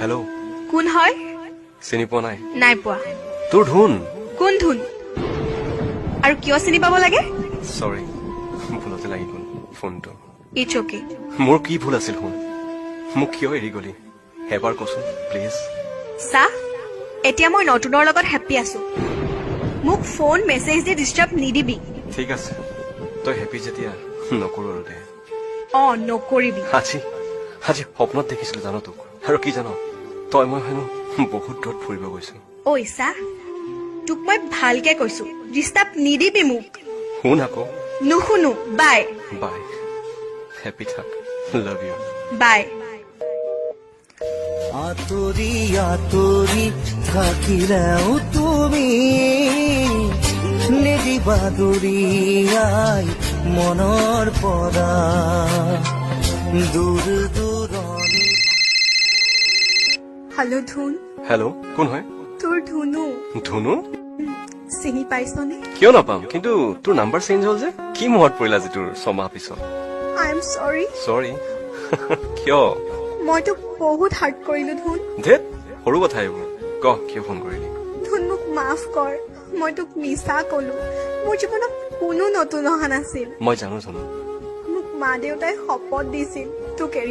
hello' কোন হয় চিনি পোৱা নাই নাই পোৱা তোৰ ধুন কোন ধুন আৰু কিয় চিনি পাব লাগে সৰি ভুলতে লাগি গ'ল ফোনটো ইটছ অকে মোৰ কি ভুল আছিল শুন মোক কিয় এৰি গলি এবাৰ কচোন প্লিজ চা এতিয়া মই নতুনৰ লগত হেপ্পী আছো মোক ফোন মেছেজ দি ডিষ্টাৰ্ব নিদিবি ঠিক আছে তই হেপী যেতিয়া নকৰো আৰু দে নকৰিবি আজি সপোনত দেখিছিলো জানো তোক আৰু কি জানো তই মই হেনো বহুত দূৰত ফুৰিব গৈছো ঐ চা তোক মই ভালকে কৈছো ডিষ্টাৰ্ব নিদিবি মোক শুন আকৌ নুশুনো বাই বাই হেপী থাক লাভ ইউ বাই আতৰি আতৰি থাকিলেও তুমি নিদিবা দূৰিয়াই মনৰ পৰা দূৰ দূৰণি হেল্ল' ধুন হেল্ল' কোন হয় তোৰ ধুনু ধুনু চিনি পাইছনে কিয় নাপাম কিন্তু তোৰ নাম্বাৰ চেঞ্জ হ'ল যে কি মনত পৰিল আজি তোৰ ছমাহ পিছত আই এম চৰি চৰি কিয় মই তোক বহুত হাৰ্ট কৰিলো ধুন ধেত সৰু কথা এইবোৰ কহ কিয় ফোন কৰিলি ধুন মোক মাফ কৰ মই তোক মিছা কলো মোৰ জীৱনত কোনো নতুন অহা নাছিল মই জানো মোক মা দেউতাই শপত দিছিল তোক এৰি